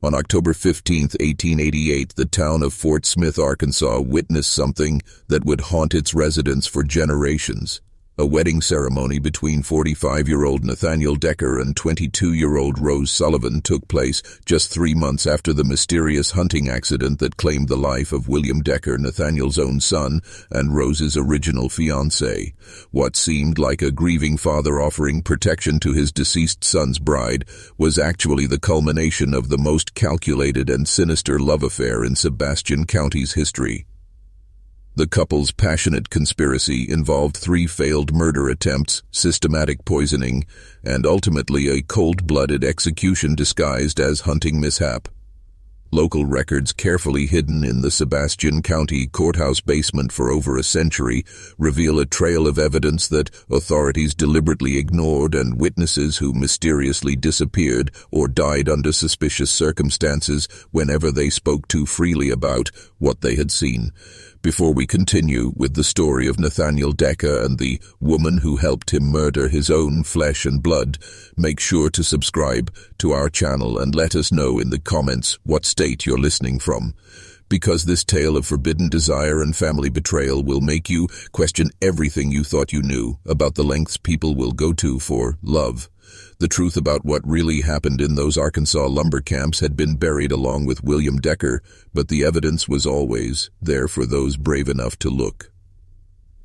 On October 15, 1888, the town of Fort Smith, Arkansas, witnessed something that would haunt its residents for generations. A wedding ceremony between 45-year-old Nathaniel Decker and 22-year-old Rose Sullivan took place just 3 months after the mysterious hunting accident that claimed the life of William Decker, Nathaniel's own son and Rose's original fiancée. What seemed like a grieving father offering protection to his deceased son's bride was actually the culmination of the most calculated and sinister love affair in Sebastian County's history. The couple's passionate conspiracy involved 3 failed murder attempts, systematic poisoning, and ultimately a cold-blooded execution disguised as hunting mishap. Local records carefully hidden in the Sebastian County courthouse basement for over a century reveal a trail of evidence that authorities deliberately ignored and witnesses who mysteriously disappeared or died under suspicious circumstances whenever they spoke too freely about what they had seen. Before we continue with the story of Nathaniel Decker and the woman who helped him murder his own flesh and blood, make sure to subscribe to our channel and let us know in the comments what state you're listening from, because this tale of forbidden desire and family betrayal will make you question everything you thought you knew about the lengths people will go to for love. The truth about what really happened in those Arkansas lumber camps had been buried along with William Decker, but the evidence was always there for those brave enough to look.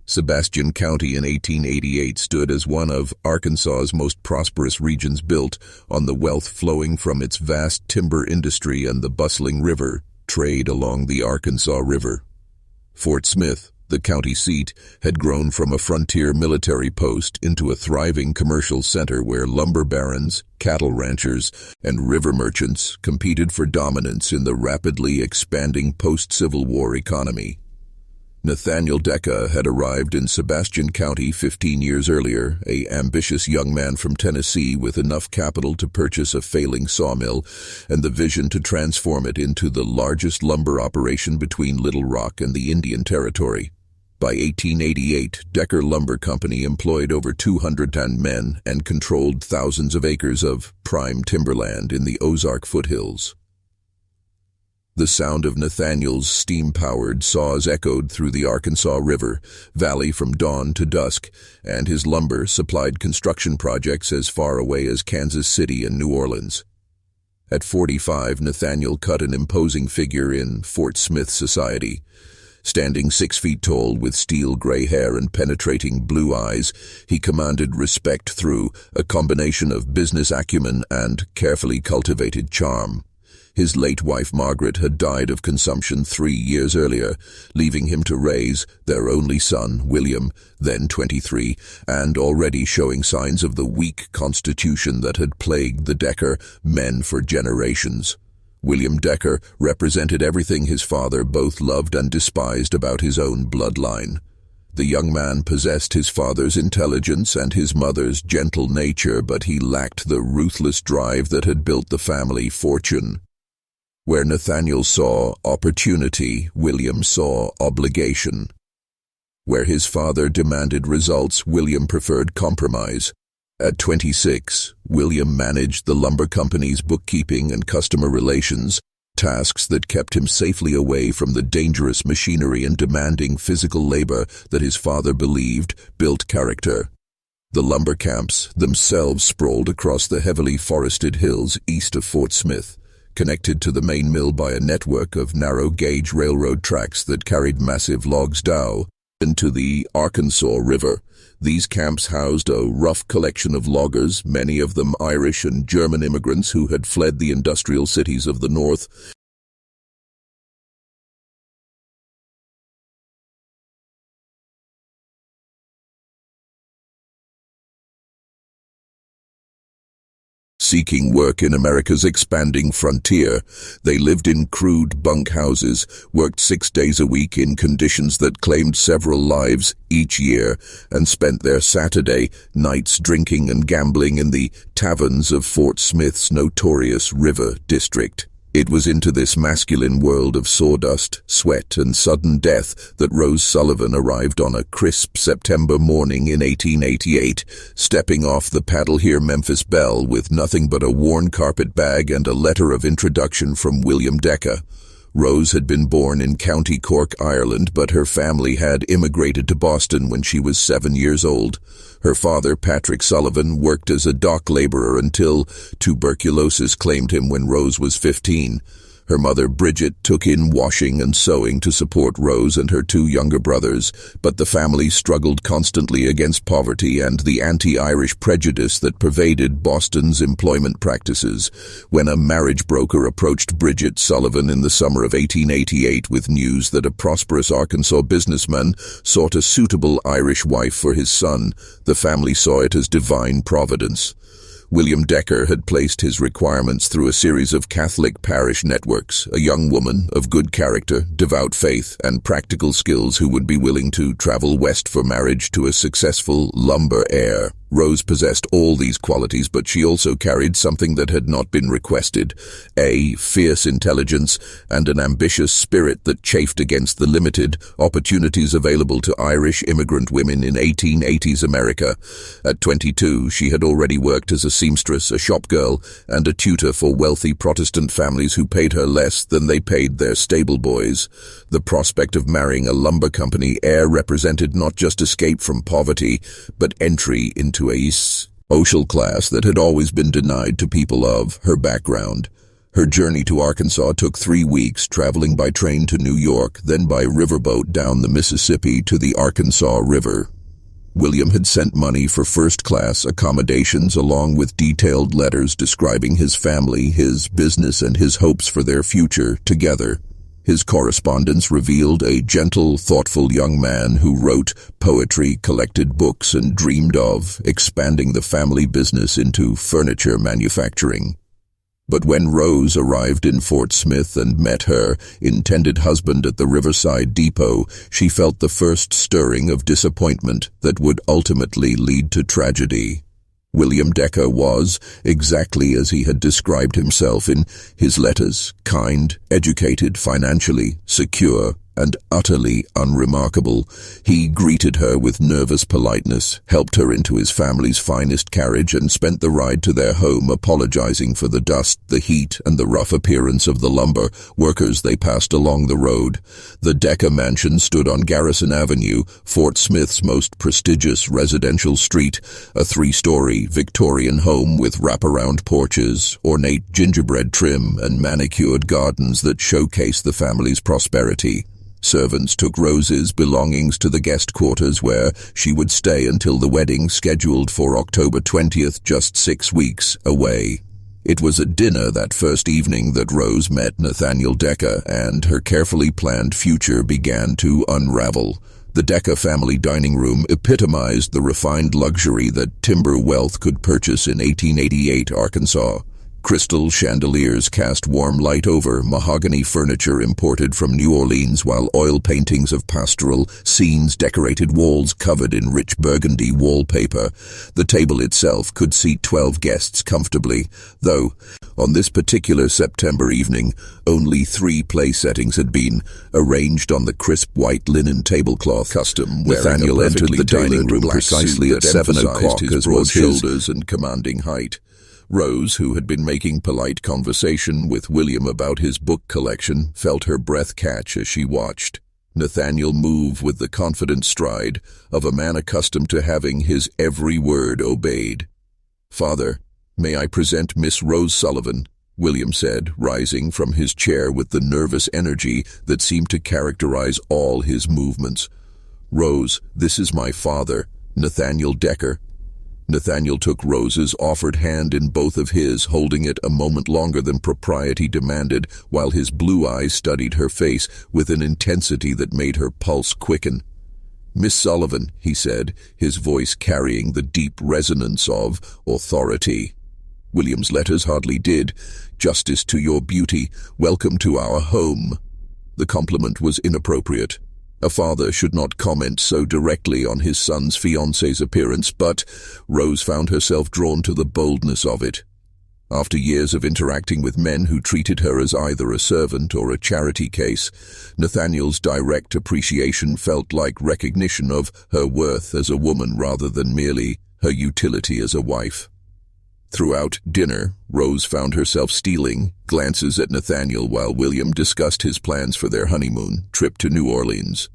Sebastian County in 1888 stood as one of Arkansas's most prosperous regions, built on the wealth flowing from its vast timber industry and the bustling river trade along the Arkansas River. Fort Smith, the county seat, had grown from a frontier military post into a thriving commercial center where lumber barons, cattle ranchers, and river merchants competed for dominance in the rapidly expanding post-Civil War economy. Nathaniel Decker had arrived in Sebastian County 15 years earlier, an ambitious young man from Tennessee with enough capital to purchase a failing sawmill and the vision to transform it into the largest lumber operation between Little Rock and the Indian Territory. By 1888, Decker Lumber Company employed over 200 men and controlled thousands of acres of prime timberland in the Ozark foothills. The sound of Nathaniel's steam-powered saws echoed through the Arkansas River Valley from dawn to dusk, and his lumber supplied construction projects as far away as Kansas City and New Orleans. At 45, Nathaniel cut an imposing figure in Fort Smith society. Standing 6 feet tall with steel gray hair and penetrating blue eyes, he commanded respect through a combination of business acumen and carefully cultivated charm. His late wife Margaret had died of consumption 3 years earlier, leaving him to raise their only son, William, then 23, and already showing signs of the weak constitution that had plagued the Decker men for generations. William Decker represented everything his father both loved and despised about his own bloodline. The young man possessed his father's intelligence and his mother's gentle nature, but he lacked the ruthless drive that had built the family fortune. Where Nathaniel saw opportunity, William saw obligation. Where his father demanded results, William preferred compromise. At 26, William managed the lumber company's bookkeeping and customer relations, tasks that kept him safely away from the dangerous machinery and demanding physical labor that his father believed built character. The lumber camps themselves sprawled across the heavily forested hills east of Fort Smith, connected to the main mill by a network of narrow-gauge railroad tracks that carried massive logs down into the Arkansas River. These camps housed a rough collection of loggers, many of them Irish and German immigrants who had fled the industrial cities of the North. Seeking work in America's expanding frontier, they lived in crude bunkhouses, worked 6 days a week in conditions that claimed several lives each year, and spent their Saturday nights drinking and gambling in the taverns of Fort Smith's notorious River District. It was into this masculine world of sawdust, sweat, and sudden death that Rose Sullivan arrived on a crisp September morning in 1888, stepping off the Paddle-Here Memphis Belle with nothing but a worn carpet bag and a letter of introduction from William Decker. Rose had been born in County Cork, Ireland, but her family had immigrated to Boston when she was 7 years old. Her father, Patrick Sullivan, worked as a dock laborer until tuberculosis claimed him when Rose was 15. Her mother, Bridget, took in washing and sewing to support Rose and her 2 younger brothers, but the family struggled constantly against poverty and the anti-Irish prejudice that pervaded Boston's employment practices. When a marriage broker approached Bridget Sullivan in the summer of 1888 with news that a prosperous Arkansas businessman sought a suitable Irish wife for his son, the family saw it as divine providence. William Decker had placed his requirements through a series of Catholic parish networks, a young woman of good character, devout faith, and practical skills who would be willing to travel west for marriage to a successful lumber heir. Rose possessed all these qualities, but she also carried something that had not been requested: a fierce intelligence and an ambitious spirit that chafed against the limited opportunities available to Irish immigrant women in 1880s America. At 22, she had already worked as a seamstress, a shop girl, and a tutor for wealthy Protestant families who paid her less than they paid their stable boys. The prospect of marrying a lumber company heir represented not just escape from poverty, but entry into a social class that had always been denied to people of her background. Her journey to Arkansas took 3 weeks, traveling by train to New York, then by riverboat down the Mississippi to the Arkansas River. William had sent money for first-class accommodations along with detailed letters describing his family, his business, and his hopes for their future together. His correspondence revealed a gentle, thoughtful young man who wrote poetry, collected books, and dreamed of expanding the family business into furniture manufacturing. But when Rose arrived in Fort Smith and met her intended husband at the Riverside Depot, she felt the first stirring of disappointment that would ultimately lead to tragedy. William Decker was, exactly as he had described himself in his letters, kind, educated, financially secure, and utterly unremarkable. He greeted her with nervous politeness, helped her into his family's finest carriage, and spent the ride to their home apologizing for the dust, the heat, and the rough appearance of the lumber workers they passed along the road. The Decker mansion stood on Garrison Avenue, Fort Smith's most prestigious residential street, a 3-story Victorian home with wraparound porches, ornate gingerbread trim, and manicured gardens that showcased the family's prosperity. Servants took Rose's belongings to the guest quarters where she would stay until the wedding scheduled for October 20th, just 6 weeks away. It was at dinner that first evening that Rose met Nathaniel Decker, and her carefully planned future began to unravel. The Decker family dining room epitomized the refined luxury that timber wealth could purchase in 1888 Arkansas. Crystal chandeliers cast warm light over mahogany furniture imported from New Orleans, while oil paintings of pastoral scenes decorated walls covered in rich burgundy wallpaper. The table itself could seat 12 guests comfortably, though on this particular September evening, only 3 place settings had been arranged on the crisp white linen tablecloth custom. Nathaniel entered the dining room precisely at 7 o'clock, his broad shoulders and commanding height. Rose, who had been making polite conversation with William about his book collection, felt her breath catch as she watched Nathaniel move with the confident stride of a man accustomed to having his every word obeyed. "Father, may I present Miss Rose Sullivan?" William said, rising from his chair with the nervous energy that seemed to characterize all his movements. "Rose, this is my father, Nathaniel Decker." Nathaniel took Rose's offered hand in both of his, holding it a moment longer than propriety demanded, while his blue eyes studied her face with an intensity that made her pulse quicken. "Miss Sullivan," he said, his voice carrying the deep resonance of authority. William's letters hardly did. "Justice to your beauty. Welcome to our home." The compliment was inappropriate. A father should not comment so directly on his son's fiancé's appearance, but Rose found herself drawn to the boldness of it. After years of interacting with men who treated her as either a servant or a charity case, Nathaniel's direct appreciation felt like recognition of her worth as a woman rather than merely her utility as a wife. Throughout dinner, Rose found herself stealing glances at Nathaniel while William discussed his plans for their honeymoon trip to New Orleans.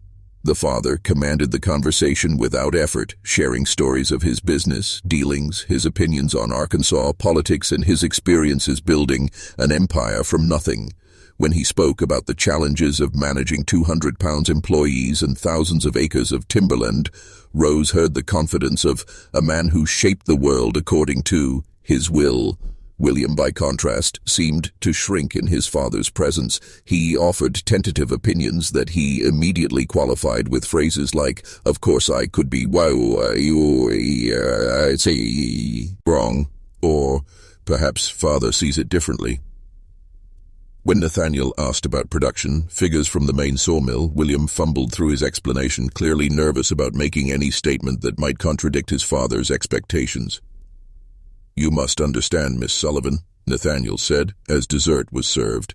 The father commanded the conversation without effort, sharing stories of his business, dealings, his opinions on Arkansas politics, and his experiences building an empire from nothing. When he spoke about the challenges of managing 200-pound employees and thousands of acres of timberland, Rose heard the confidence of a man who shaped the world according to his will. William, by contrast, seemed to shrink in his father's presence. He offered tentative opinions that he immediately qualified with phrases like, "Of course I could be say wrong," or perhaps father sees it differently. When Nathaniel asked about production figures from the main sawmill, William fumbled through his explanation, clearly nervous about making any statement that might contradict his father's expectations. "You must understand, Miss Sullivan," Nathaniel said, as dessert was served,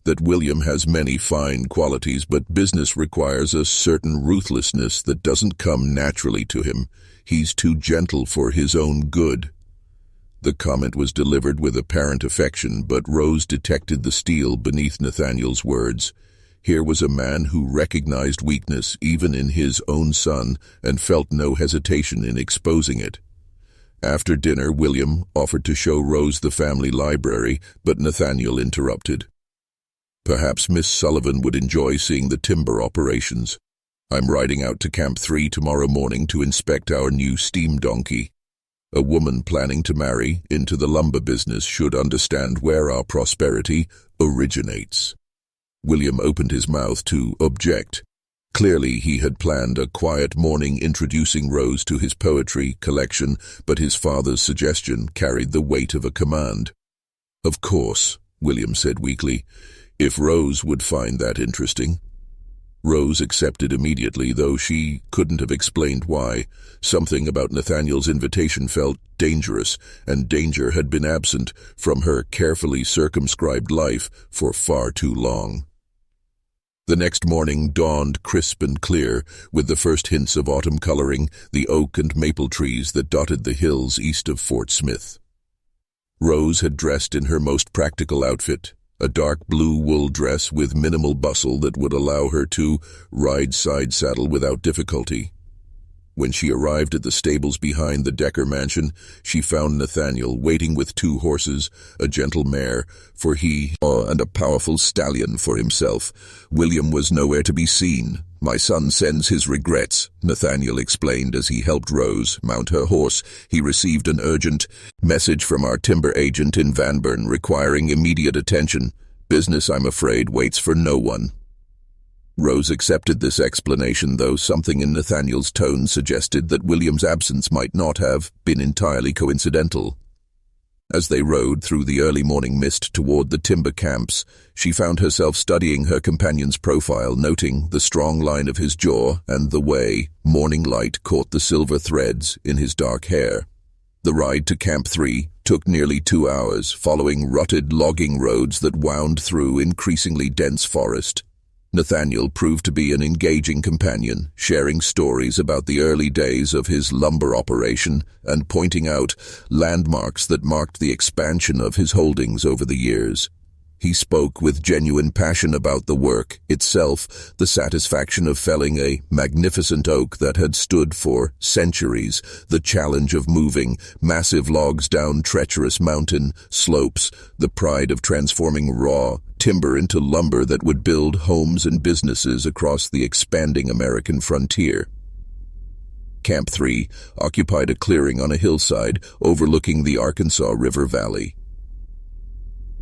"that William has many fine qualities, but business requires a certain ruthlessness that doesn't come naturally to him. He's too gentle for his own good." The comment was delivered with apparent affection, but Rose detected the steel beneath Nathaniel's words. Here was a man who recognized weakness even in his own son and felt no hesitation in exposing it. After dinner, William offered to show Rose the family library, but Nathaniel interrupted. "Perhaps Miss Sullivan would enjoy seeing the timber operations. I'm riding out to Camp 3 tomorrow morning to inspect our new steam donkey. A woman planning to marry into the lumber business should understand where our prosperity originates." William opened his mouth to object. Clearly he had planned a quiet morning introducing Rose to his poetry collection, but his father's suggestion carried the weight of a command. "Of course," William said weakly, "if Rose would find that interesting." Rose accepted immediately, though she couldn't have explained why. Something about Nathaniel's invitation felt dangerous, and danger had been absent from her carefully circumscribed life for far too long. The next morning dawned crisp and clear, with the first hints of autumn coloring the oak and maple trees that dotted the hills east of Fort Smith. Rose had dressed in her most practical outfit, a dark blue wool dress with minimal bustle that would allow her to ride side-saddle without difficulty. When she arrived at the stables behind the Decker mansion, she found Nathaniel waiting with 2 horses, a gentle mare for he and a powerful stallion for himself. William was nowhere to be seen. "My son sends his regrets," Nathaniel explained as he helped Rose mount her horse. "He received an urgent message from our timber agent in Van Buren requiring immediate attention. Business, I'm afraid, waits for no one." Rose accepted this explanation, though something in Nathaniel's tone suggested that William's absence might not have been entirely coincidental. As they rode through the early morning mist toward the timber camps, she found herself studying her companion's profile, noting the strong line of his jaw and the way morning light caught the silver threads in his dark hair. The ride to Camp 3 took nearly 2 hours, following rutted logging roads that wound through increasingly dense forest. Nathaniel proved to be an engaging companion, sharing stories about the early days of his lumber operation and pointing out landmarks that marked the expansion of his holdings over the years. He spoke with genuine passion about the work itself, the satisfaction of felling a magnificent oak that had stood for centuries, the challenge of moving massive logs down treacherous mountain slopes, the pride of transforming raw timber into lumber that would build homes and businesses across the expanding American frontier. Camp 3 occupied a clearing on a hillside overlooking the Arkansas River Valley.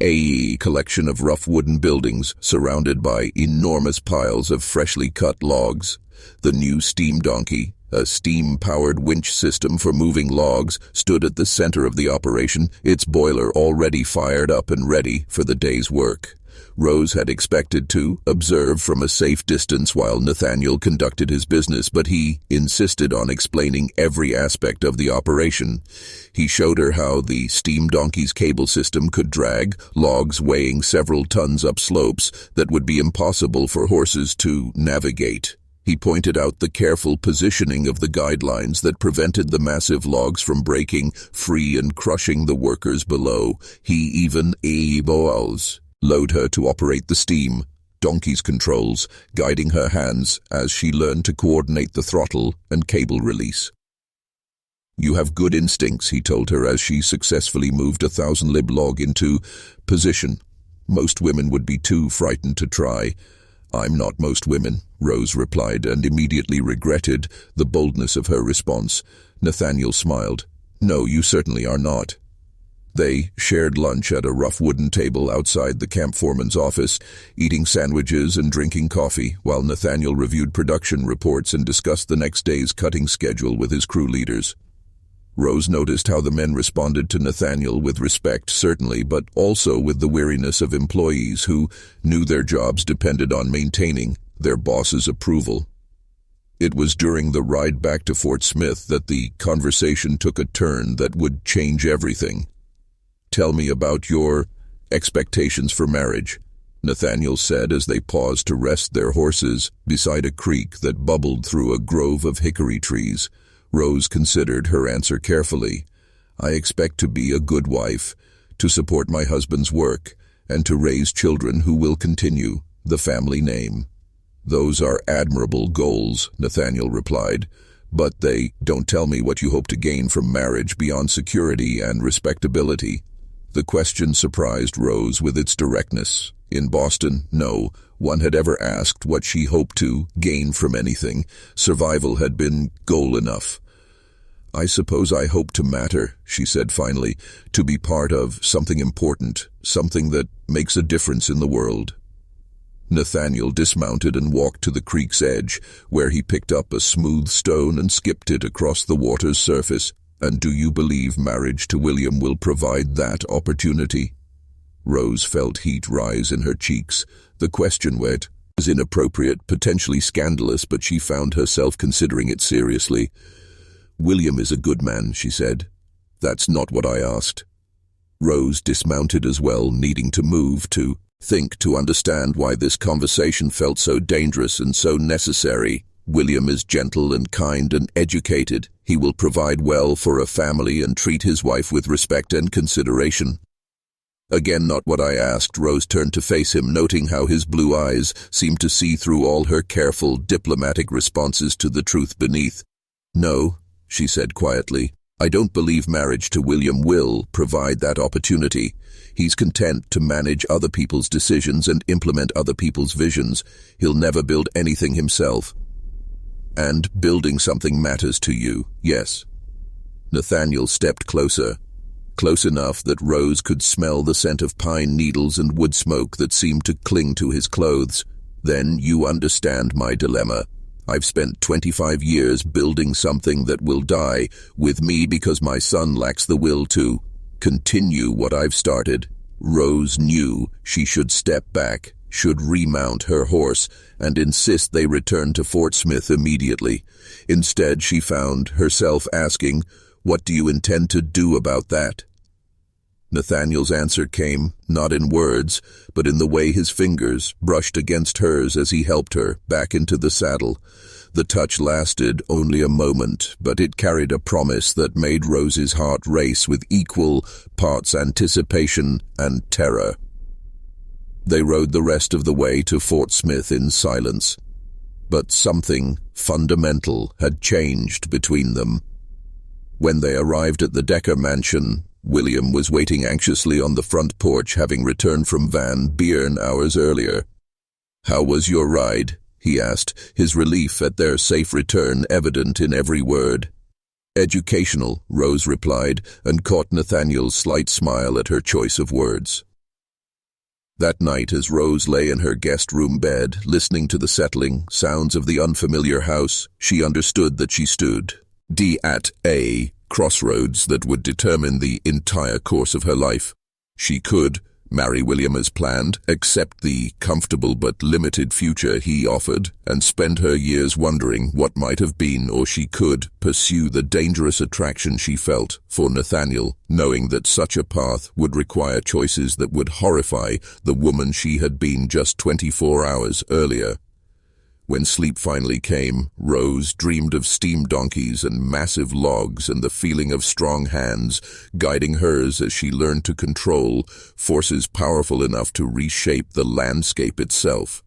A collection of rough wooden buildings surrounded by enormous piles of freshly cut logs. The new steam donkey, a steam-powered winch system for moving logs, stood at the center of the operation, its boiler already fired up and ready for the day's work. Rose had expected to observe from a safe distance while Nathaniel conducted his business, but he insisted on explaining every aspect of the operation. He showed her how the steam donkey's cable system could drag logs weighing several tons up slopes that would be impossible for horses to navigate. He pointed out the careful positioning of the guidelines that prevented the massive logs from breaking free and crushing the workers below. He even allowed her to operate the steam donkey's controls, guiding her hands as she learned to coordinate the throttle and cable release. "You have good instincts," he told her as she successfully moved a 1,000-lib log into position. "Most women would be too frightened to try." "I'm not most women," Rose replied, and immediately regretted the boldness of her response. Nathaniel smiled. "No, you certainly are not." They shared lunch at a rough wooden table outside the camp foreman's office, eating sandwiches and drinking coffee, while Nathaniel reviewed production reports and discussed the next day's cutting schedule with his crew leaders. Rose noticed how the men responded to Nathaniel with respect, certainly, but also with the weariness of employees who knew their jobs depended on maintaining their boss's approval. It was during the ride back to Fort Smith that the conversation took a turn that would change everything. "Tell me about your expectations for marriage," Nathaniel said as they paused to rest their horses beside a creek that bubbled through a grove of hickory trees. Rose considered her answer carefully. "I expect to be a good wife, to support my husband's work, and to raise children who will continue the family name." "Those are admirable goals," Nathaniel replied, "but they don't tell me what you hope to gain from marriage beyond security and respectability." The question surprised Rose with its directness. In Boston, no one had ever asked what she hoped to gain from anything. Survival had been goal enough. "I suppose I hope to matter," she said finally, "to be part of something important, something that makes a difference in the world." Nathaniel dismounted and walked to the creek's edge, where he picked up a smooth stone and skipped it across the water's surface. "And do you believe marriage to William will provide that opportunity?" Rose felt heat rise in her cheeks. The question was inappropriate, potentially scandalous, but she found herself considering it seriously. "William is a good man," she said. "That's not what I asked." Rose dismounted as well, needing to move, to think, to understand why this conversation felt so dangerous and so necessary. "William is gentle and kind and educated. He will provide well for a family and treat his wife with respect and consideration." "Again, not what I asked." Rose turned to face him, noting how his blue eyes seemed to see through all her careful, diplomatic responses to the truth beneath. "No," she said quietly, "I don't believe marriage to William will provide that opportunity. He's content to manage other people's decisions and implement other people's visions. He'll never build anything himself." "And building something matters to you, yes?" Nathaniel stepped closer, close enough that Rose could smell the scent of pine needles and wood smoke that seemed to cling to his clothes. "Then you understand my dilemma. I've spent 25 years building something that will die with me because my son lacks the will to continue what I've started." Rose knew she should step back, should remount her horse, and insist they return to Fort Smith immediately. Instead, she found herself asking, "What do you intend to do about that?" Nathaniel's answer came, not in words, but in the way his fingers brushed against hers as he helped her back into the saddle. The touch lasted only a moment, but it carried a promise that made Rose's heart race with equal parts anticipation and terror. They rode the rest of the way to Fort Smith in silence, but something fundamental had changed between them. When they arrived at the Decker mansion, William was waiting anxiously on the front porch, having returned from Van Buren hours earlier. "How was your ride?" he asked, his relief at their safe return evident in every word. "Educational," Rose replied, and caught Nathaniel's slight smile at her choice of words. That night, as Rose lay in her guest room bed, listening to the settling sounds of the unfamiliar house, she understood that she stood at a crossroads that would determine the entire course of her life. She could marry William as planned, accept the comfortable but limited future he offered, and spend her years wondering what might have been, or she could pursue the dangerous attraction she felt for Nathaniel, knowing that such a path would require choices that would horrify the woman she had been just 24 hours earlier. When sleep finally came, Rose dreamed of steam donkeys and massive logs and the feeling of strong hands guiding hers as she learned to control forces powerful enough to reshape the landscape itself.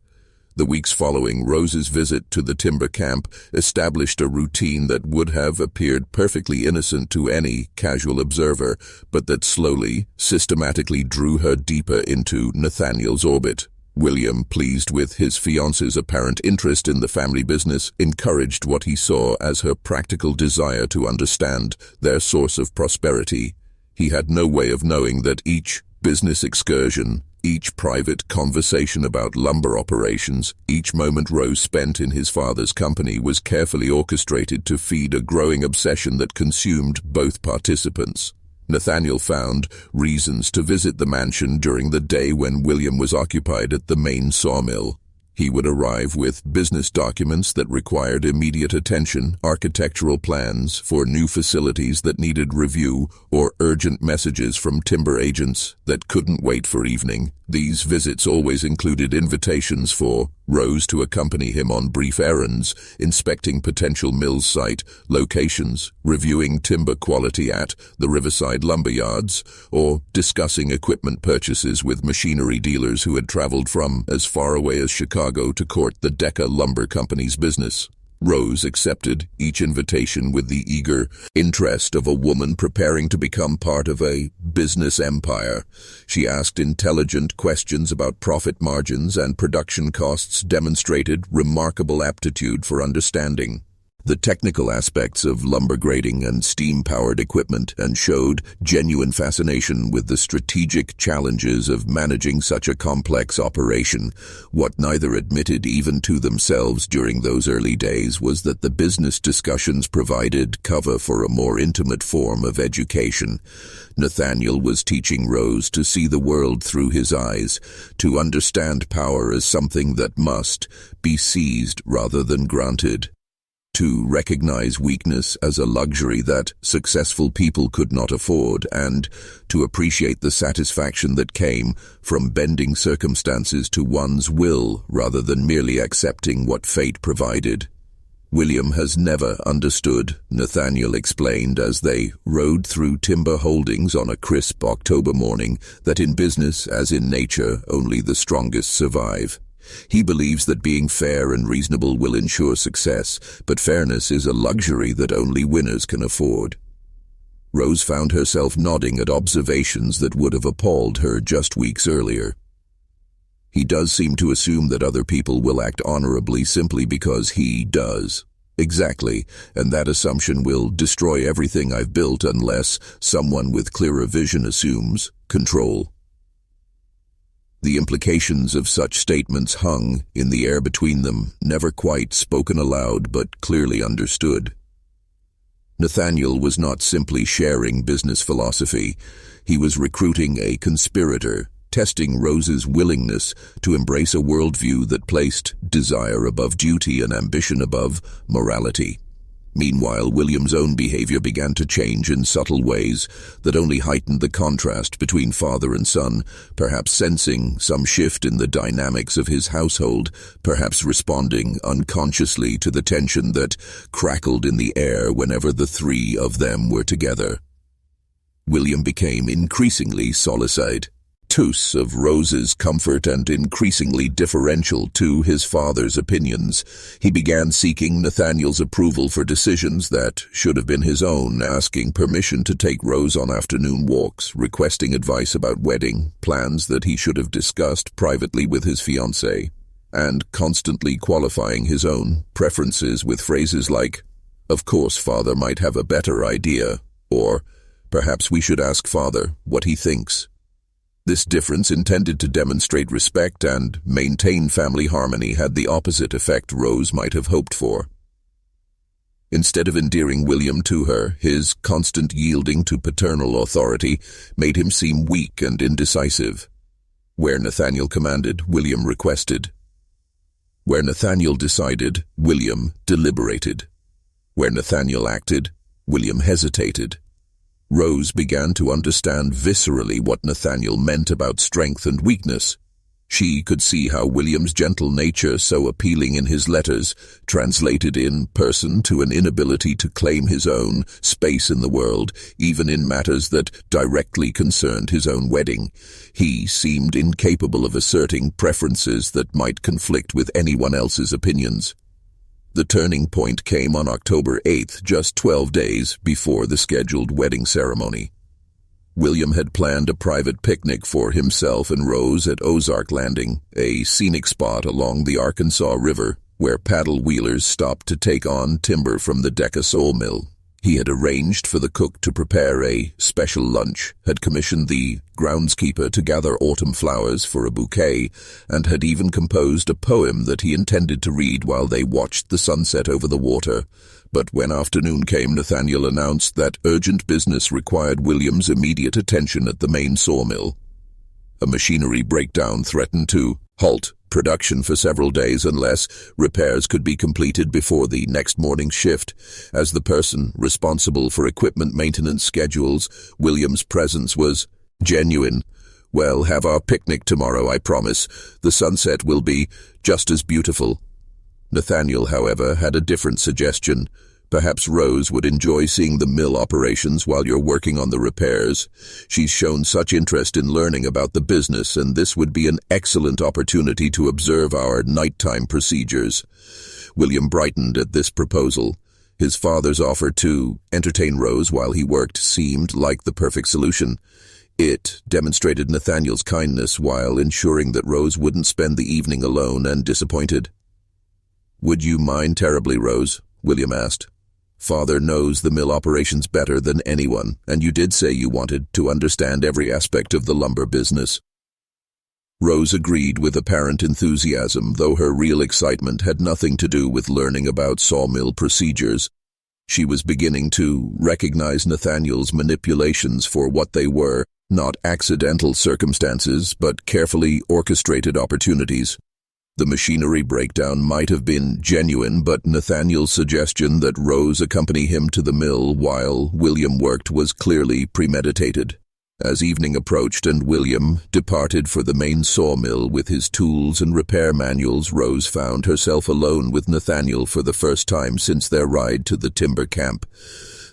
The weeks following Rose's visit to the timber camp established a routine that would have appeared perfectly innocent to any casual observer, but that slowly, systematically drew her deeper into Nathaniel's orbit. William, pleased with his fiancée's apparent interest in the family business, encouraged what he saw as her practical desire to understand their source of prosperity. He had no way of knowing that each business excursion, each private conversation about lumber operations, each moment Rose spent in his father's company was carefully orchestrated to feed a growing obsession that consumed both participants. Nathaniel found reasons to visit the mansion during the day when William was occupied at the main sawmill. He would arrive with business documents that required immediate attention, architectural plans for new facilities that needed review, or urgent messages from timber agents that couldn't wait for evening. These visits always included invitations for Rose to accompany him on brief errands, inspecting potential mill site locations, reviewing timber quality at the Riverside lumber yards, or discussing equipment purchases with machinery dealers who had traveled from as far away as Chicago to court the Decca Lumber Company's business. Rose accepted each invitation with the eager interest of a woman preparing to become part of a business empire. She asked intelligent questions about profit margins and production costs, demonstrated remarkable aptitude for understanding the technical aspects of lumber grading and steam-powered equipment, and showed genuine fascination with the strategic challenges of managing such a complex operation. What neither admitted even to themselves during those early days was that the business discussions provided cover for a more intimate form of education. Nathaniel was teaching Rose to see the world through his eyes, to understand power as something that must be seized rather than granted, to recognize weakness as a luxury that successful people could not afford, and to appreciate the satisfaction that came from bending circumstances to one's will rather than merely accepting what fate provided. William has never understood, Nathaniel explained as they rode through Timber Holdings on a crisp October morning, that in business, as in nature, only the strongest survive. He believes that being fair and reasonable will ensure success, but fairness is a luxury that only winners can afford. Rose found herself nodding at observations that would have appalled her just weeks earlier. He does seem to assume that other people will act honorably simply because he does. Exactly, and that assumption will destroy everything I've built unless someone with clearer vision assumes control. The implications of such statements hung in the air between them, never quite spoken aloud but clearly understood. Nathaniel was not simply sharing business philosophy. He was recruiting a conspirator, testing Rose's willingness to embrace a worldview that placed desire above duty and ambition above morality. Meanwhile, William's own behavior began to change in subtle ways that only heightened the contrast between father and son, perhaps sensing some shift in the dynamics of his household, perhaps responding unconsciously to the tension that crackled in the air whenever the three of them were together. William became increasingly solacite, obtuse of Rose's comfort and increasingly deferential to his father's opinions. He began seeking Nathaniel's approval for decisions that should have been his own, asking permission to take Rose on afternoon walks, requesting advice about wedding plans that he should have discussed privately with his fiancée, and constantly qualifying his own preferences with phrases like, "Of course Father might have a better idea," or, "Perhaps we should ask Father what he thinks." This difference, intended to demonstrate respect and maintain family harmony, had the opposite effect Rose might have hoped for. Instead of endearing William to her, his constant yielding to paternal authority made him seem weak and indecisive. Where Nathaniel commanded, William requested. Where Nathaniel decided, William deliberated. Where Nathaniel acted, William hesitated. Rose began to understand viscerally what Nathaniel meant about strength and weakness. She could see how William's gentle nature, so appealing in his letters, translated in person to an inability to claim his own space in the world, even in matters that directly concerned his own wedding. He seemed incapable of asserting preferences that might conflict with anyone else's opinions. The turning point came on October 8th, just 12 days before the scheduled wedding ceremony. William had planned a private picnic for himself and Rose at Ozark Landing, a scenic spot along the Arkansas River, where paddle wheelers stopped to take on timber from the Decca sawmill. He had arranged for the cook to prepare a special lunch, had commissioned the groundskeeper to gather autumn flowers for a bouquet, and had even composed a poem that he intended to read while they watched the sunset over the water. But when afternoon came, Nathaniel announced that urgent business required William's immediate attention at the main sawmill. A machinery breakdown threatened to halt production for several days unless repairs could be completed before the next morning's shift. As the person responsible for equipment maintenance schedules, William's presence was genuine. "Well, have our picnic tomorrow, I promise. The sunset will be just as beautiful." Nathaniel, however, had a different suggestion. "Perhaps Rose would enjoy seeing the mill operations while you're working on the repairs. She's shown such interest in learning about the business, and this would be an excellent opportunity to observe our nighttime procedures." William brightened at this proposal. His father's offer to entertain Rose while he worked seemed like the perfect solution. It demonstrated Nathaniel's kindness while ensuring that Rose wouldn't spend the evening alone and disappointed. "Would you mind terribly, Rose?" William asked. "Father knows the mill operations better than anyone, and you did say you wanted to understand every aspect of the lumber business." Rose agreed with apparent enthusiasm, though her real excitement had nothing to do with learning about sawmill procedures. She was beginning to recognize Nathaniel's manipulations for what they were, not accidental circumstances, but carefully orchestrated opportunities. The machinery breakdown might have been genuine, but Nathaniel's suggestion that Rose accompany him to the mill while William worked was clearly premeditated. As evening approached and William departed for the main sawmill with his tools and repair manuals, Rose found herself alone with Nathaniel for the first time since their ride to the timber camp.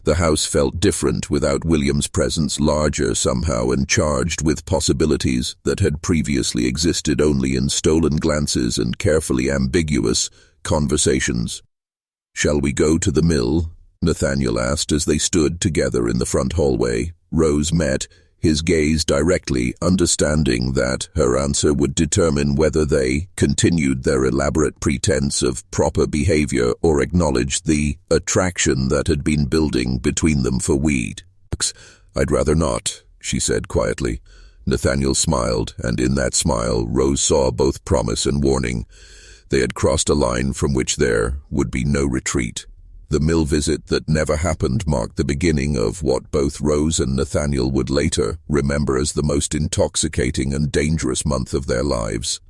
The house felt different without William's presence, larger somehow and charged with possibilities that had previously existed only in stolen glances and carefully ambiguous conversations. "Shall we go to the mill?" Nathaniel asked as they stood together in the front hallway. Rose met his gaze directly, understanding that her answer would determine whether they continued their elaborate pretense of proper behavior or acknowledged the attraction that had been building between them for weeks. "I'd rather not," she said quietly. Nathaniel smiled, and in that smile Rose saw both promise and warning. They had crossed a line from which there would be no retreat. The mill visit that never happened marked the beginning of what both Rose and Nathaniel would later remember as the most intoxicating and dangerous month of their lives.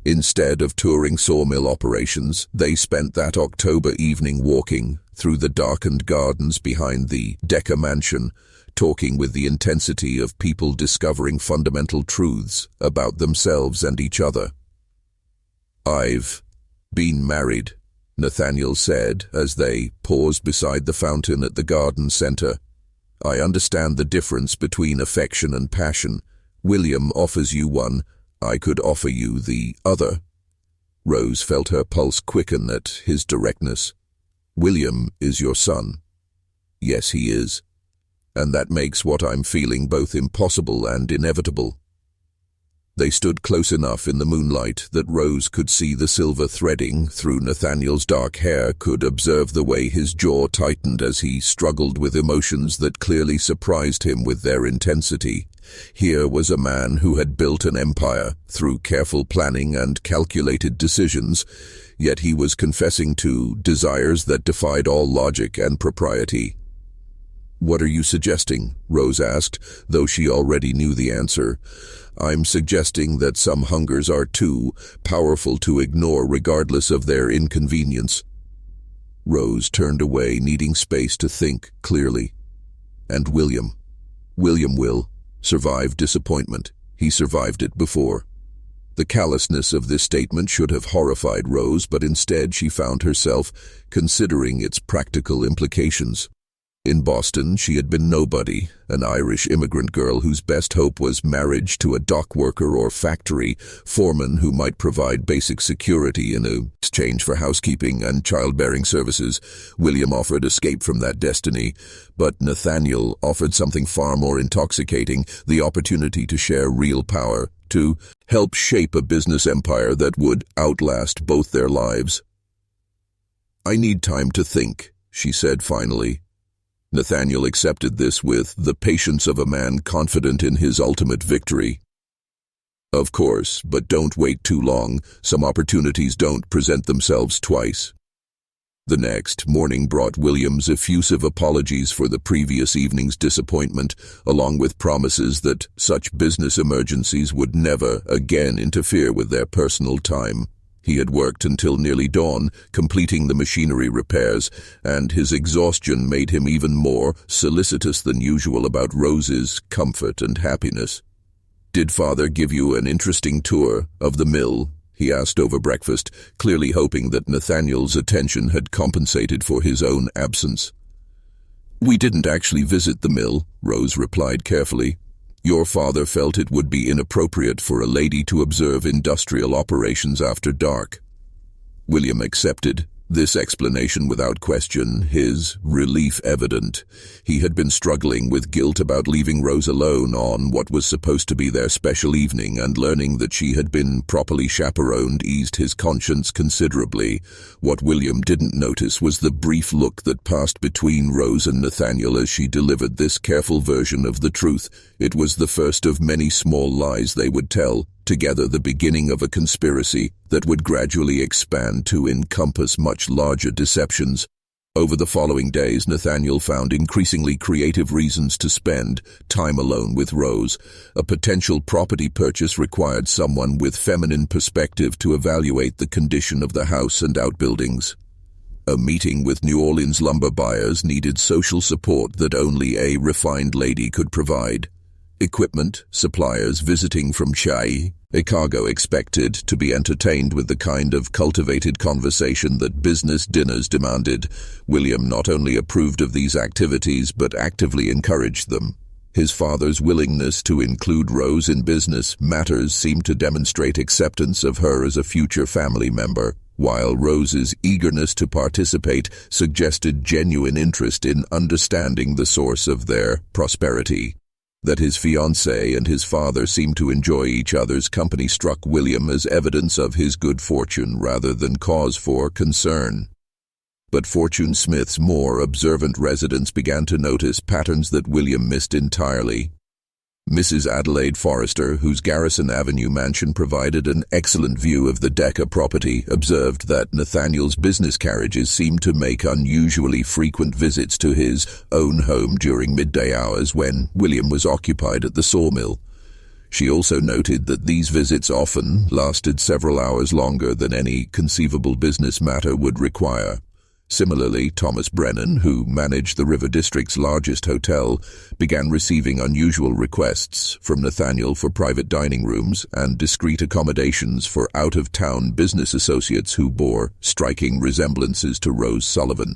Instead of touring sawmill operations, they spent that October evening walking through the darkened gardens behind the Decca mansion, talking with the intensity of people discovering fundamental truths about themselves and each other. "I've been married," Nathaniel said as they paused beside the fountain at the garden center. "I understand the difference between affection and passion. William offers you one, I could offer you the other." Rose felt her pulse quicken at his directness. "William is your son." "Yes, he is. And that makes what I'm feeling both impossible and inevitable." They stood close enough in the moonlight that Rose could see the silver threading through Nathaniel's dark hair, could observe the way his jaw tightened as he struggled with emotions that clearly surprised him with their intensity. Here was a man who had built an empire through careful planning and calculated decisions, yet he was confessing to desires that defied all logic and propriety. "What are you suggesting?" Rose asked, though she already knew the answer. I'm suggesting that some hungers are too powerful to ignore regardless of their inconvenience." Rose turned away, needing space to think clearly. And William will survive disappointment. He survived it before. The callousness of this statement should have horrified Rose, but instead she found herself considering its practical implications. In Boston, she had been nobody, an Irish immigrant girl whose best hope was marriage to a dock worker or factory foreman who might provide basic security in exchange for housekeeping and childbearing services. William offered escape from that destiny, but Nathaniel offered something far more intoxicating, the opportunity to share real power, to help shape a business empire that would outlast both their lives. "I need time to think," she said finally. Nathaniel accepted this with the patience of a man confident in his ultimate victory. "Of course, but don't wait too long. Some opportunities don't present themselves twice." The next morning brought William's effusive apologies for the previous evening's disappointment, along with promises that such business emergencies would never again interfere with their personal time. He had worked until nearly dawn, completing the machinery repairs, and his exhaustion made him even more solicitous than usual about Rose's comfort and happiness. "Did Father give you an interesting tour of the mill?" he asked over breakfast, clearly hoping that Nathaniel's attention had compensated for his own absence. "We didn't actually visit the mill," Rose replied carefully. "Your father felt it would be inappropriate for a lady to observe industrial operations after dark." William accepted this explanation without question, his relief evident. He had been struggling with guilt about leaving Rose alone on what was supposed to be their special evening, and learning that she had been properly chaperoned eased his conscience considerably. What William didn't notice was the brief look that passed between Rose and Nathaniel as she delivered this careful version of the truth. It was the first of many small lies they would tell, together the beginning of a conspiracy that would gradually expand to encompass much larger deceptions. Over the following days, Nathaniel found increasingly creative reasons to spend time alone with Rose. A potential property purchase required someone with feminine perspective to evaluate the condition of the house and outbuildings. A meeting with New Orleans lumber buyers needed social support that only a refined lady could provide. Equipment suppliers visiting from Chicago expected to be entertained with the kind of cultivated conversation that business dinners demanded. William not only approved of these activities but actively encouraged them. His father's willingness to include Rose in business matters seemed to demonstrate acceptance of her as a future family member, while Rose's eagerness to participate suggested genuine interest in understanding the source of their prosperity. That his fiancée and his father seemed to enjoy each other's company struck William as evidence of his good fortune rather than cause for concern. But Fortune Smith's more observant residents began to notice patterns that William missed entirely. Mrs. Adelaide Forrester, whose Garrison Avenue mansion provided an excellent view of the Decker property, observed that Nathaniel's business carriages seemed to make unusually frequent visits to his own home during midday hours when William was occupied at the sawmill. She also noted that these visits often lasted several hours longer than any conceivable business matter would require. Similarly, Thomas Brennan, who managed the River District's largest hotel, began receiving unusual requests from Nathaniel for private dining rooms and discreet accommodations for out-of-town business associates who bore striking resemblances to Rose Sullivan.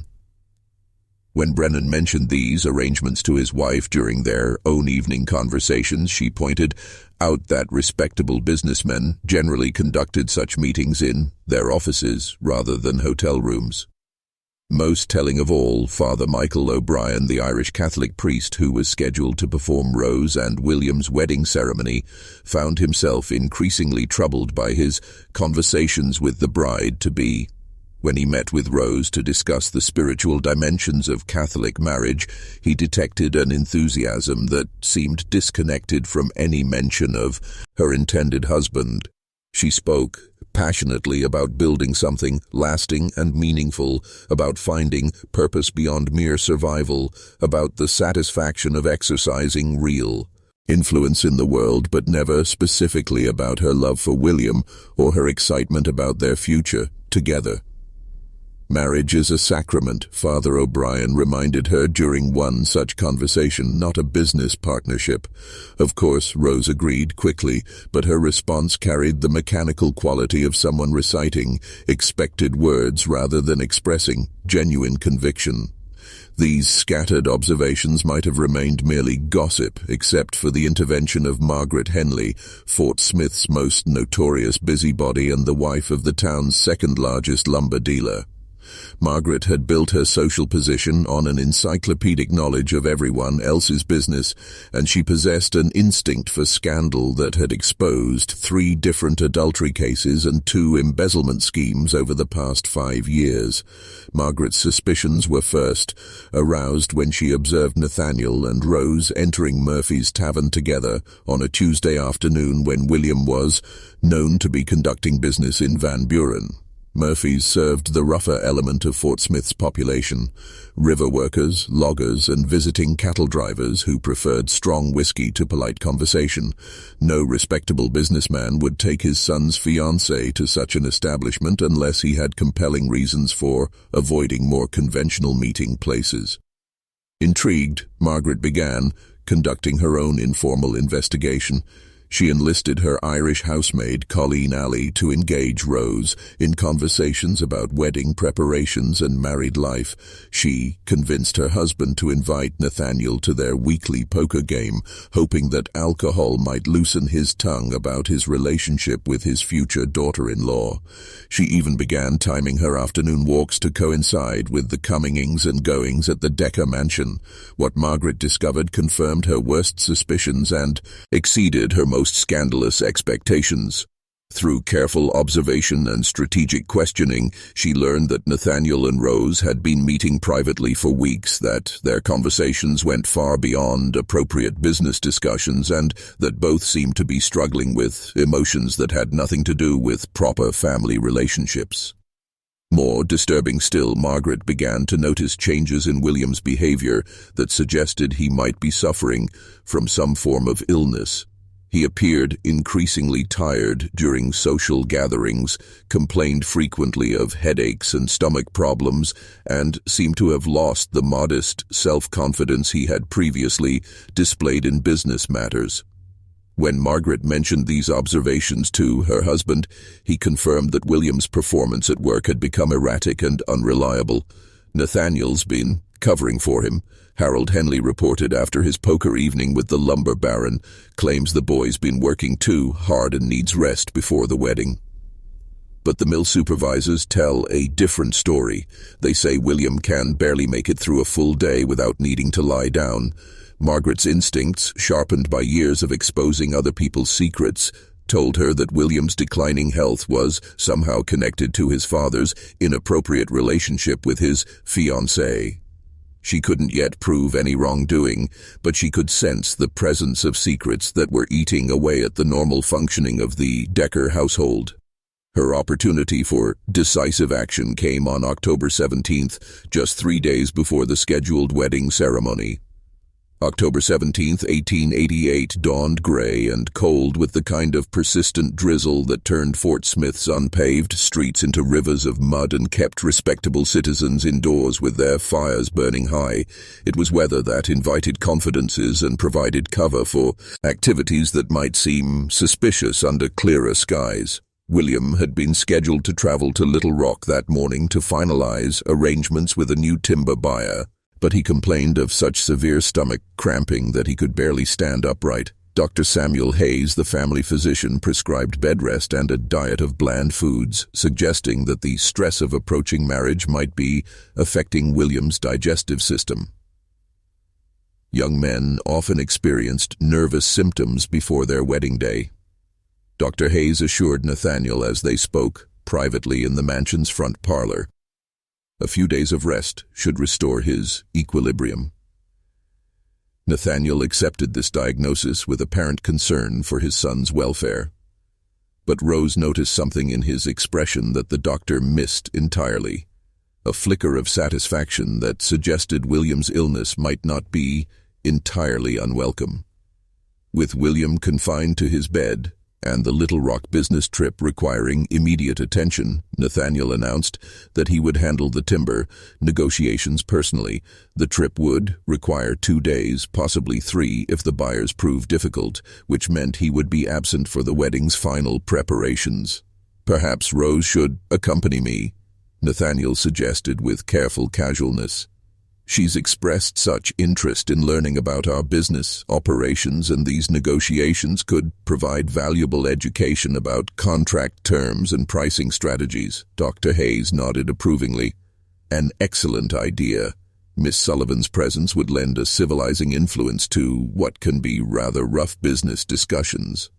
When Brennan mentioned these arrangements to his wife during their own evening conversations, she pointed out that respectable businessmen generally conducted such meetings in their offices rather than hotel rooms. Most telling of all, Father Michael O'Brien, the Irish Catholic priest who was scheduled to perform Rose and William's wedding ceremony, found himself increasingly troubled by his conversations with the bride-to-be. When he met with Rose to discuss the spiritual dimensions of Catholic marriage, he detected an enthusiasm that seemed disconnected from any mention of her intended husband. She spoke passionately about building something lasting and meaningful, about finding purpose beyond mere survival, about the satisfaction of exercising real influence in the world, but never specifically about her love for William or her excitement about their future together. Marriage is a sacrament, Father O'Brien reminded her during one such conversation, not a business partnership. Of course, Rose agreed quickly, but her response carried the mechanical quality of someone reciting expected words rather than expressing genuine conviction. These scattered observations might have remained merely gossip, except for the intervention of Margaret Henley, Fort Smith's most notorious busybody and the wife of the town's second-largest lumber dealer. Margaret had built her social position on an encyclopedic knowledge of everyone else's business, and she possessed an instinct for scandal that had exposed 3 different adultery cases and 2 embezzlement schemes over the past 5 years. Margaret's suspicions were first aroused when she observed Nathaniel and Rose entering Murphy's Tavern together on a Tuesday afternoon when William was known to be conducting business in Van Buren. Murphy's served the rougher element of Fort Smith's population, river workers, loggers, and visiting cattle drivers who preferred strong whiskey to polite conversation. No respectable businessman would take his son's fiancée to such an establishment unless he had compelling reasons for avoiding more conventional meeting places. Intrigued, Margaret began conducting her own informal investigation. She enlisted her Irish housemaid, Colleen Alley, to engage Rose in conversations about wedding preparations and married life. She convinced her husband to invite Nathaniel to their weekly poker game, hoping that alcohol might loosen his tongue about his relationship with his future daughter-in-law. She even began timing her afternoon walks to coincide with the comings and goings at the Decker mansion. What Margaret discovered confirmed her worst suspicions and exceeded her most scandalous expectations. Through careful observation and strategic questioning, she learned that Nathaniel and Rose had been meeting privately for weeks, that their conversations went far beyond appropriate business discussions, and that both seemed to be struggling with emotions that had nothing to do with proper family relationships. More disturbing still, Margaret began to notice changes in William's behavior that suggested he might be suffering from some form of illness. He appeared increasingly tired during social gatherings, complained frequently of headaches and stomach problems, and seemed to have lost the modest self-confidence he had previously displayed in business matters. When Margaret mentioned these observations to her husband, he confirmed that William's performance at work had become erratic and unreliable. Nathaniel's been covering for him, Harold Henley reported after his poker evening with the lumber baron, claims the boy's been working too hard and needs rest before the wedding. But the mill supervisors tell a different story. They say William can barely make it through a full day without needing to lie down. Margaret's instincts, sharpened by years of exposing other people's secrets, told her that William's declining health was somehow connected to his father's inappropriate relationship with his fiancée. She couldn't yet prove any wrongdoing, but she could sense the presence of secrets that were eating away at the normal functioning of the Decker household. Her opportunity for decisive action came on October 17th, just 3 days before the scheduled wedding ceremony. October 17th, 1888 dawned gray and cold with the kind of persistent drizzle that turned Fort Smith's unpaved streets into rivers of mud and kept respectable citizens indoors with their fires burning high. It was weather that invited confidences and provided cover for activities that might seem suspicious under clearer skies. William had been scheduled to travel to Little Rock that morning to finalize arrangements with a new timber buyer, but he complained of such severe stomach cramping that he could barely stand upright. Dr. Samuel Hayes, the family physician, prescribed bed rest and a diet of bland foods, suggesting that the stress of approaching marriage might be affecting William's digestive system. Young men often experienced nervous symptoms before their wedding day. Dr. Hayes assured Nathaniel as they spoke privately in the mansion's front parlor. A few days of rest should restore his equilibrium. Nathaniel accepted this diagnosis with apparent concern for his son's welfare. But Rose noticed something in his expression that the doctor missed entirely, a flicker of satisfaction that suggested William's illness might not be entirely unwelcome. With William confined to his bed, and the Little Rock business trip requiring immediate attention, Nathaniel announced that he would handle the timber negotiations personally. The trip would require 2 days, possibly 3 if the buyers proved difficult, which meant he would be absent for the wedding's final preparations. "Perhaps Rose should accompany me," Nathaniel suggested with careful casualness. "She's expressed such interest in learning about our business operations, and these negotiations could provide valuable education about contract terms and pricing strategies." Dr. Hayes nodded approvingly. "An excellent idea. Miss Sullivan's presence would lend a civilizing influence to what can be rather rough business discussions."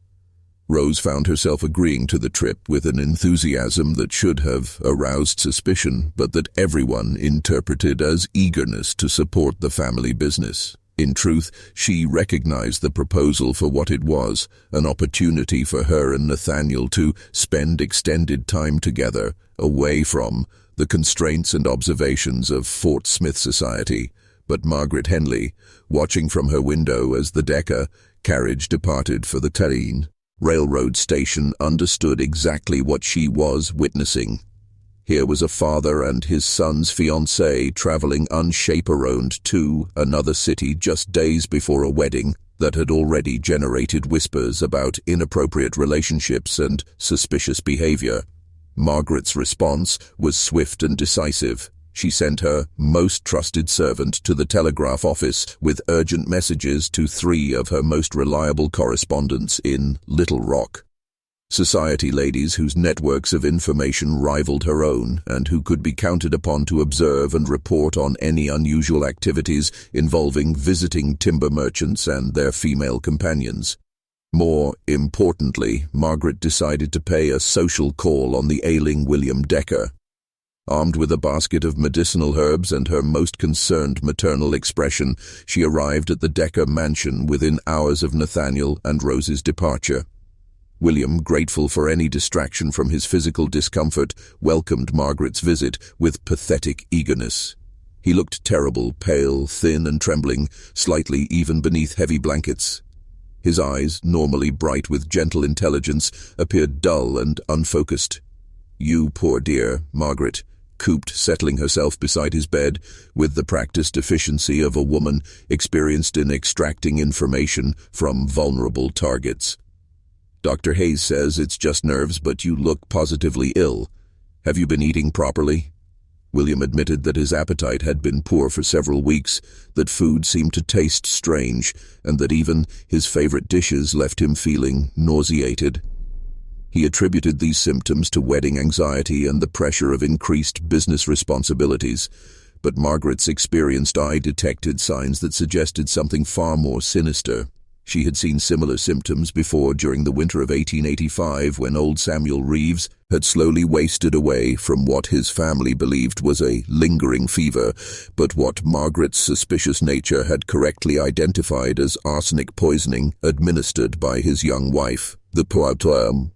Rose found herself agreeing to the trip with an enthusiasm that should have aroused suspicion, but that everyone interpreted as eagerness to support the family business. In truth, she recognized the proposal for what it was, an opportunity for her and Nathaniel to spend extended time together, away from the constraints and observations of Fort Smith society. But Margaret Henley, watching from her window as the Decker carriage departed for the Terine railroad station, understood exactly what she was witnessing. Here was a father and his son's fiancée traveling unchaperoned to another city just days before a wedding that had already generated whispers about inappropriate relationships and suspicious behavior. Margaret's response was swift and decisive. She sent her most trusted servant to the telegraph office with urgent messages to 3 of her most reliable correspondents in Little Rock. Society ladies whose networks of information rivaled her own, and who could be counted upon to observe and report on any unusual activities involving visiting timber merchants and their female companions. More importantly, Margaret decided to pay a social call on the ailing William Decker. Armed with a basket of medicinal herbs and her most concerned maternal expression, she arrived at the Decker mansion within hours of Nathaniel and Rose's departure. William, grateful for any distraction from his physical discomfort, welcomed Margaret's visit with pathetic eagerness. He looked terrible, pale, thin and trembling, slightly even beneath heavy blankets. His eyes, normally bright with gentle intelligence, appeared dull and unfocused. "You poor dear," Margaret cooped, settling herself beside his bed with the practiced efficiency of a woman experienced in extracting information from vulnerable targets. "Dr. Hayes says it's just nerves, but you look positively ill. Have you been eating properly?" William admitted that his appetite had been poor for several weeks, that food seemed to taste strange, and that even his favorite dishes left him feeling nauseated. He attributed these symptoms to wedding anxiety and the pressure of increased business responsibilities, but Margaret's experienced eye detected signs that suggested something far more sinister. She had seen similar symptoms before during the winter of 1885, when old Samuel Reeves had slowly wasted away from what his family believed was a lingering fever, but what Margaret's suspicious nature had correctly identified as arsenic poisoning administered by his young wife. The poitreme